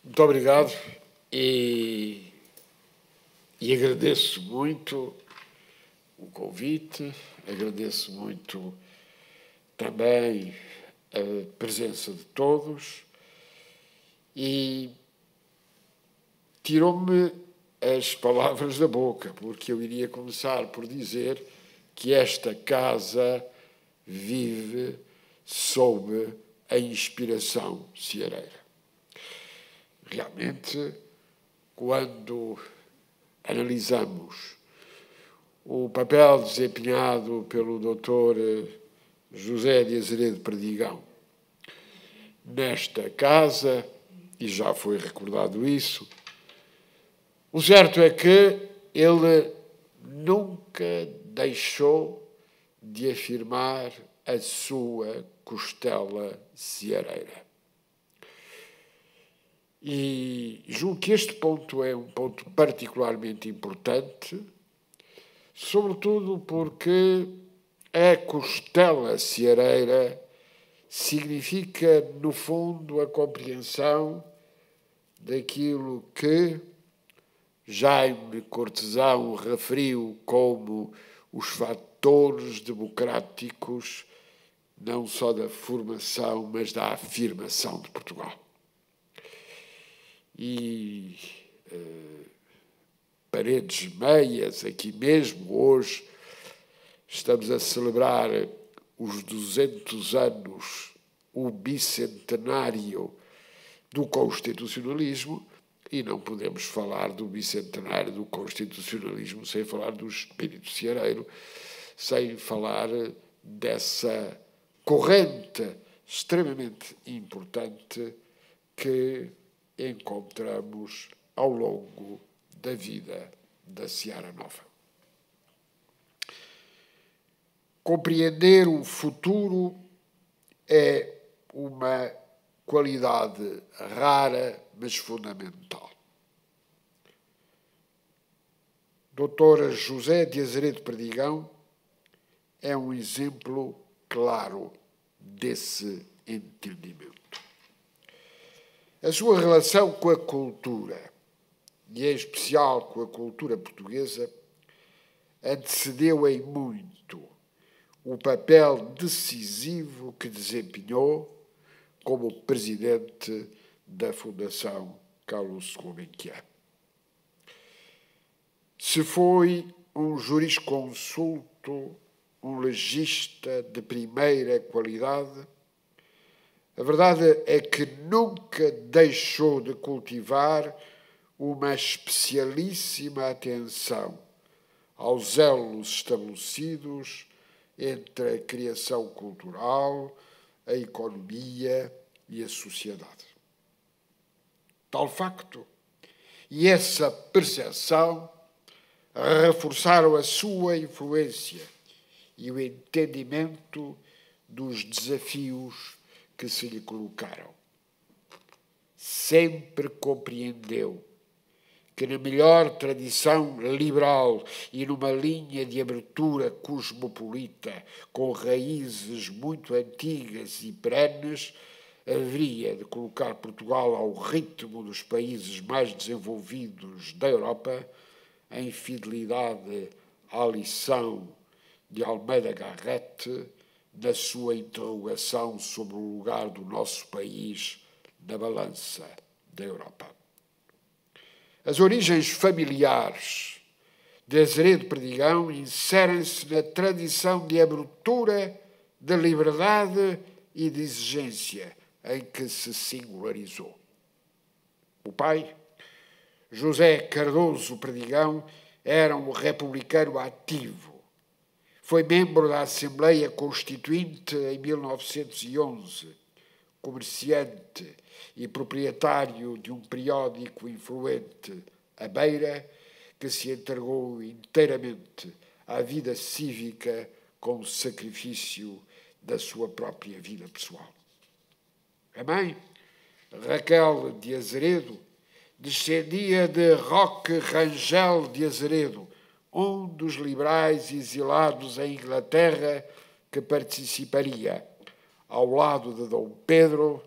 Muito obrigado e agradeço muito o convite, agradeço muito também a presença de todos e tirou-me as palavras da boca, porque eu iria começar por dizer que esta casa vive sob a inspiração ceareira. Realmente, quando analisamos o papel desempenhado pelo Dr. José de Azeredo Perdigão nesta casa, e já foi recordado isso, o certo é que ele nunca deixou de afirmar a sua costela ceareira. E julgo que este ponto é um ponto particularmente importante, sobretudo porque a costela ceareira significa, no fundo, a compreensão daquilo que Jaime Cortesão referiu como os fatores democráticos, não só da formação, mas da afirmação de Portugal. E Paredes Meias, aqui mesmo, hoje, estamos a celebrar os 200 anos, o bicentenário do constitucionalismo, e não podemos falar do bicentenário do constitucionalismo sem falar do espírito ceareiro, sem falar dessa corrente extremamente importante que encontramos ao longo da vida da Seara Nova. Compreender o futuro é uma qualidade rara, mas fundamental. Doutora José de Azeredo Perdigão é um exemplo claro desse entendimento. A sua relação com a cultura, e em especial com a cultura portuguesa, antecedeu em muito o papel decisivo que desempenhou como presidente da Fundação Carlos Gulbenkian. Se foi um jurisconsulto, um legista de primeira qualidade, a verdade é que nunca deixou de cultivar uma especialíssima atenção aos elos estabelecidos entre a criação cultural, a economia e a sociedade. Tal facto e essa percepção reforçaram a sua influência e o entendimento dos desafios que se lhe colocaram. Sempre compreendeu que na melhor tradição liberal e numa linha de abertura cosmopolita com raízes muito antigas e perenes, haveria de colocar Portugal ao ritmo dos países mais desenvolvidos da Europa, em fidelidade à lição de Almeida Garrett, na sua interrogação sobre o lugar do nosso país na balança da Europa. As origens familiares de Azeredo Perdigão inserem-se na tradição de abertura, de liberdade e de exigência em que se singularizou. O pai, José Cardoso Perdigão, era um republicano ativo. Foi membro da Assembleia Constituinte em 1911, comerciante e proprietário de um periódico influente, A Beira, que se entregou inteiramente à vida cívica com o sacrifício da sua própria vida pessoal. A mãe, Raquel de Azeredo, descendia de Roque Rangel de Azeredo, um dos liberais exilados em Inglaterra que participaria, ao lado de Dom Pedro,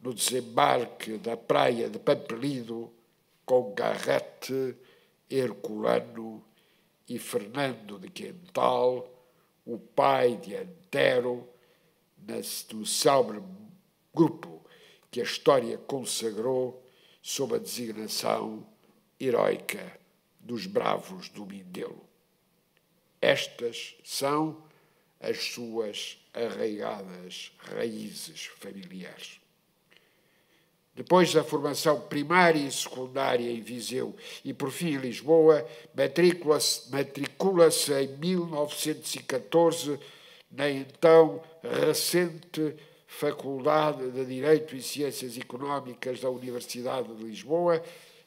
no desembarque da praia de Pampelido, com Garrete, Herculano e Fernando de Quental, o pai de Antero, no célebre grupo que a história consagrou sob a designação heroica dos Bravos do Mindelo. Estas são as suas arraigadas raízes familiares. Depois da formação primária e secundária em Viseu e, por fim, em Lisboa, matricula-se em 1914 na então recente Faculdade de Direito e Ciências Económicas da Universidade de Lisboa,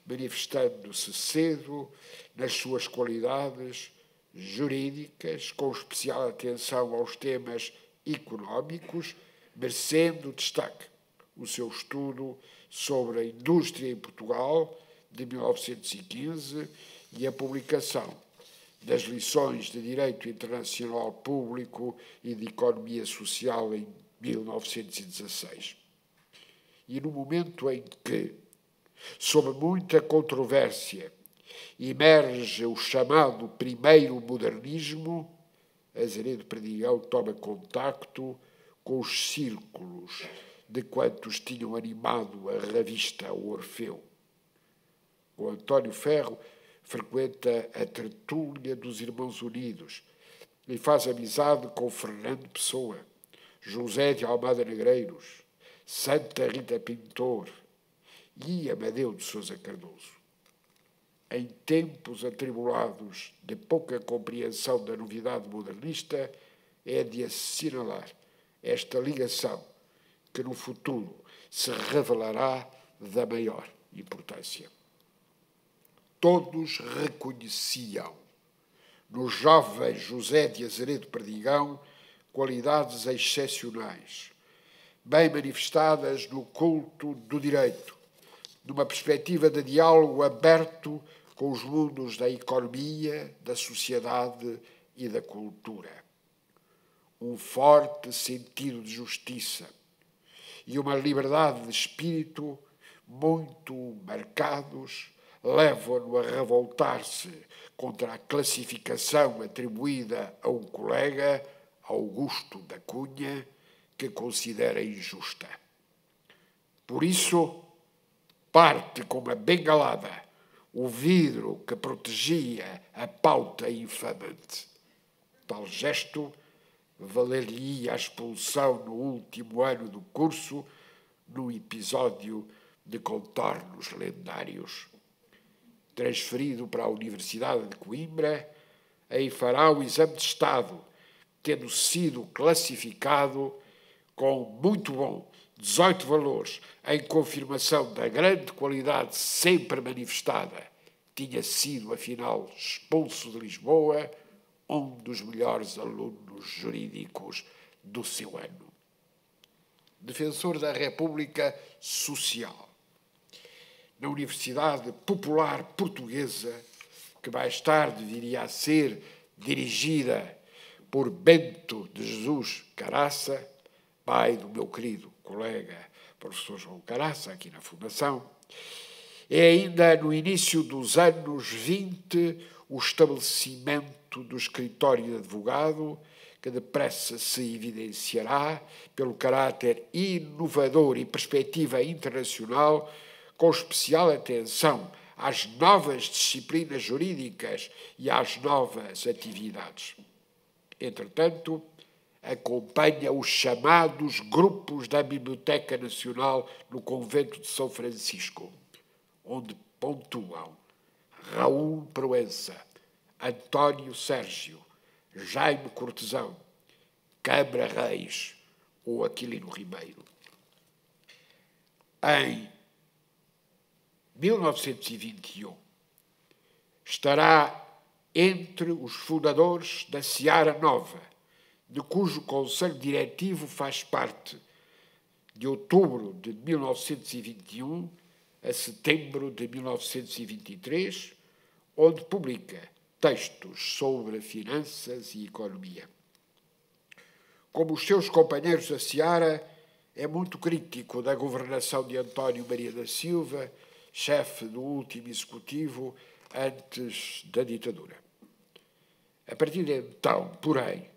manifestando-se cedo nas suas qualidades jurídicas, com especial atenção aos temas económicos, merecendo destaque o seu estudo sobre a indústria em Portugal, de 1915, e a publicação das lições de Direito Internacional Público e de Economia Social em 1916. E no momento em que, sob muita controvérsia, emerge o chamado primeiro modernismo, Azeredo Perdigão toma contacto com os círculos de quantos tinham animado a revista Orfeu. O António Ferro frequenta a tertúlia dos Irmãos Unidos e faz amizade com Fernando Pessoa, José de Almada Negreiros, Santa Rita Pintor e Amadeu de Sousa Cardoso. Em tempos atribulados de pouca compreensão da novidade modernista, é de assinalar esta ligação que no futuro se revelará da maior importância. Todos reconheciam no jovem José de Azeredo Perdigão qualidades excepcionais, bem manifestadas no culto do direito, numa perspectiva de diálogo aberto com os mundos da economia, da sociedade e da cultura. Um forte sentido de justiça e uma liberdade de espírito muito marcados levam-no a revoltar-se contra a classificação atribuída a um colega, Augusto da Cunha, que considera injusta. Por isso, parte com uma bengalada o vidro que protegia a pauta infamante. Tal gesto valer-lhe a expulsão no último ano do curso, num episódio de contornos lendários. Transferido para a Universidade de Coimbra, aí fará o exame de Estado, tendo sido classificado com muito bom 18 valores, em confirmação da grande qualidade sempre manifestada. Tinha sido, afinal, expulso de Lisboa, um dos melhores alunos jurídicos do seu ano. Defensor da República Social. Na Universidade Popular Portuguesa, que mais tarde viria a ser dirigida por Bento de Jesus Caraça, pai do meu querido colega professor João Caraça, aqui na Fundação, é ainda no início dos anos 20 o estabelecimento do escritório de advogado, que depressa se evidenciará pelo caráter inovador e perspectiva internacional, com especial atenção às novas disciplinas jurídicas e às novas atividades. Entretanto, acompanha os chamados grupos da Biblioteca Nacional no Convento de São Francisco, onde pontuam Raul Proença, António Sérgio, Jaime Cortesão, Câmara Reis ou Aquilino Ribeiro. Em 1921, estará entre os fundadores da Seara Nova, de cujo Conselho Diretivo faz parte, de outubro de 1921 a setembro de 1923, onde publica textos sobre finanças e economia. Como os seus companheiros da Seara, é muito crítico da governação de António Maria da Silva, chefe do último executivo antes da ditadura. A partir de então, porém,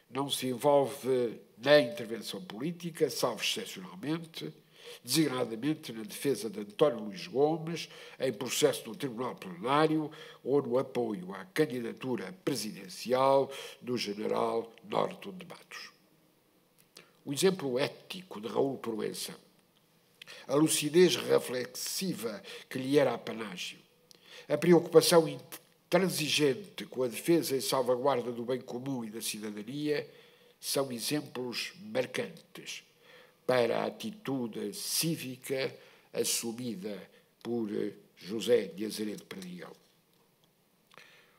não se envolve na intervenção política, salvo excepcionalmente, designadamente na defesa de António Luís Gomes, em processo no Tribunal Plenário ou no apoio à candidatura presidencial do general Norton de Matos. O exemplo ético de Raul Proença, a lucidez reflexiva que lhe era apanágio, a preocupação intransigente com a defesa e salvaguarda do bem comum e da cidadania são exemplos marcantes para a atitude cívica assumida por José de Azeredo Perdigão.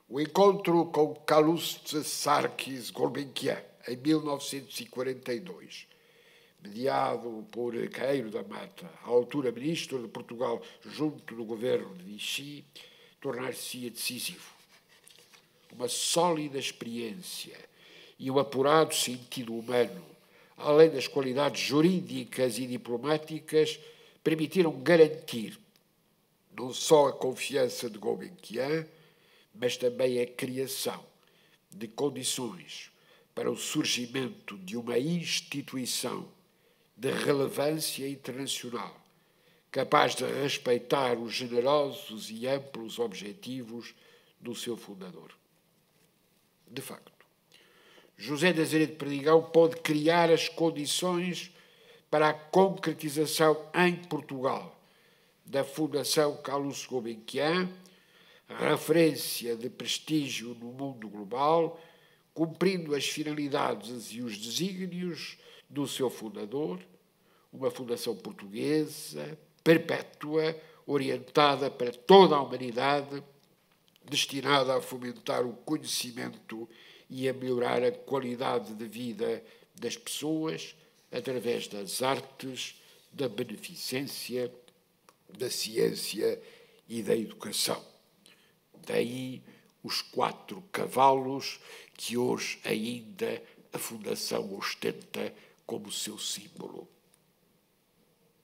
O encontro com Calouste Sarkis Gulbenkian, em 1942, mediado por Caeiro da Mata, à altura ministro de Portugal junto do governo de Vichy, tornar-se-ia decisivo. Uma sólida experiência e um apurado sentido humano, além das qualidades jurídicas e diplomáticas, permitiram garantir não só a confiança de Gulbenkian, mas também a criação de condições para o surgimento de uma instituição de relevância internacional, capaz de respeitar os generosos e amplos objetivos do seu fundador. De facto, José de Azeredo Perdigão pôde criar as condições para a concretização em Portugal da Fundação Calouste Gulbenkian, referência de prestígio no mundo global, cumprindo as finalidades e os desígnios do seu fundador, uma fundação portuguesa, perpétua, orientada para toda a humanidade, destinada a fomentar o conhecimento e a melhorar a qualidade de vida das pessoas através das artes, da beneficência, da ciência e da educação. Daí os 4 cavalos que hoje ainda a Fundação ostenta como seu símbolo.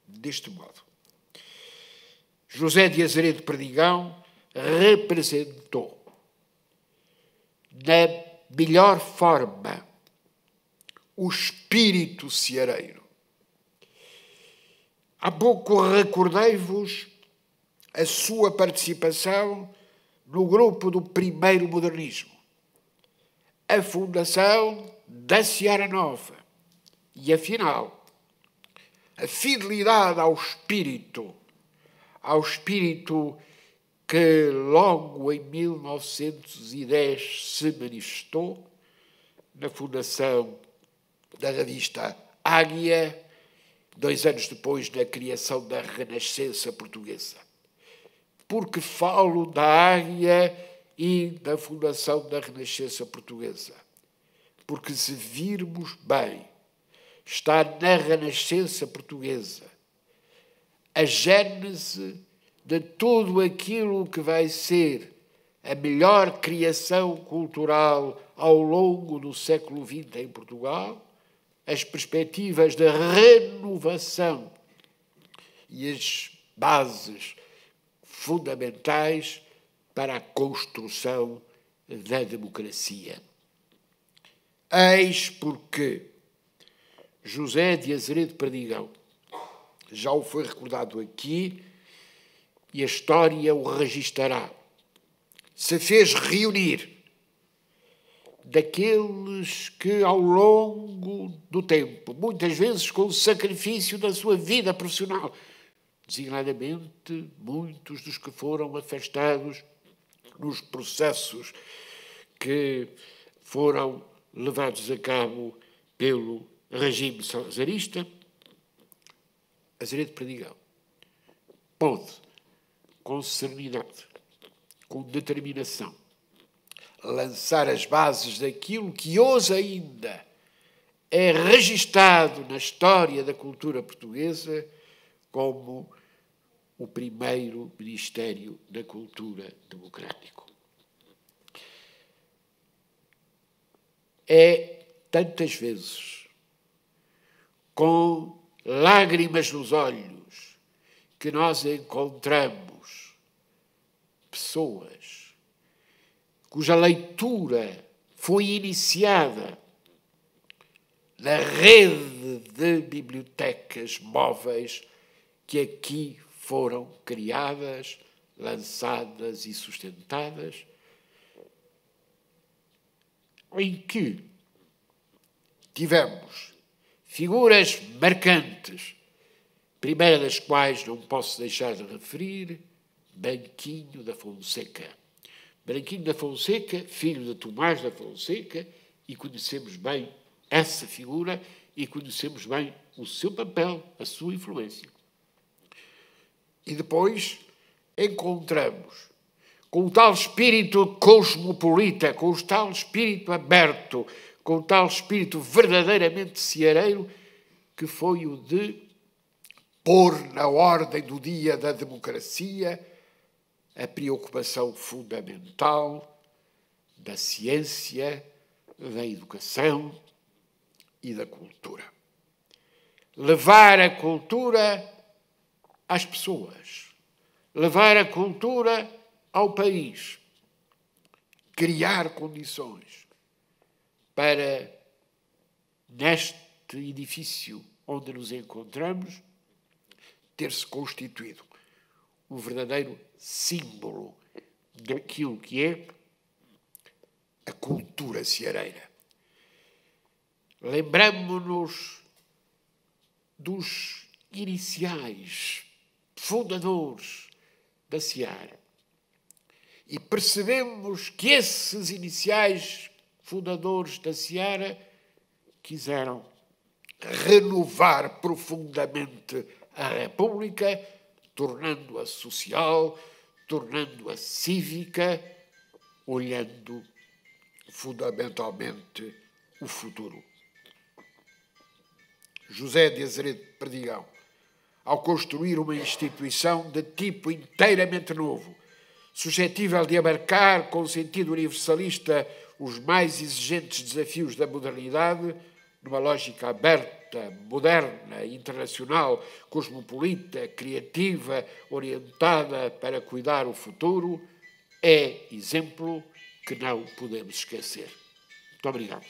Deste modo, José de Azeredo Perdigão representou na melhor forma o espírito ceareiro. Há pouco recordei-vos a sua participação no grupo do primeiro modernismo, a fundação da Seara Nova e, afinal, a fidelidade ao espírito que logo em 1910 se manifestou na fundação da revista Águia, 2 anos depois da criação da Renascença Portuguesa. Porque falo da Águia e da fundação da Renascença Portuguesa? Porque, se virmos bem, está na Renascença Portuguesa a gênese de tudo aquilo que vai ser a melhor criação cultural ao longo do século XX em Portugal, as perspectivas de renovação e as bases fundamentais para a construção da democracia. Eis porque José de Azeredo Perdigão, já o foi recordado aqui, e a história o registará, se fez reunir daqueles que, ao longo do tempo, muitas vezes com o sacrifício da sua vida profissional, designadamente muitos dos que foram afastados nos processos que foram levados a cabo pelo regime salazarista, Azeredo Perdigão pôde, com serenidade, com determinação, lançar as bases daquilo que hoje ainda é registado na história da cultura portuguesa como o primeiro Ministério da Cultura Democrático. É tantas vezes com lágrimas nos olhos, que nós encontramos pessoas cuja leitura foi iniciada na rede de bibliotecas móveis que aqui foram criadas, lançadas e sustentadas, em que tivemos figuras marcantes, primeira das quais não posso deixar de referir, Branquinho da Fonseca. Branquinho da Fonseca, filho de Tomás da Fonseca, e conhecemos bem essa figura e conhecemos bem o seu papel, a sua influência. E depois encontramos, com o tal espírito cosmopolita, com o tal espírito aberto, com o tal espírito verdadeiramente ceareiro, que foi o de pôr na ordem do dia da democracia a preocupação fundamental da ciência, da educação e da cultura. Levar a cultura às pessoas, levar a cultura ao país, criar condições para, neste edifício onde nos encontramos, ter-se constituído um verdadeiro símbolo daquilo que é a cultura ceareira. Lembramo-nos dos iniciais fundadores da Seara e percebemos que esses iniciais fundadores da Seara quiseram renovar profundamente a República, tornando-a social, tornando-a cívica, olhando fundamentalmente o futuro. José de Azeredo Perdigão, ao construir uma instituição de tipo inteiramente novo, suscetível de abarcar com sentido universalista os mais exigentes desafios da modernidade, numa lógica aberta, moderna, internacional, cosmopolita, criativa, orientada para cuidar o futuro, é exemplo que não podemos esquecer. Muito obrigado.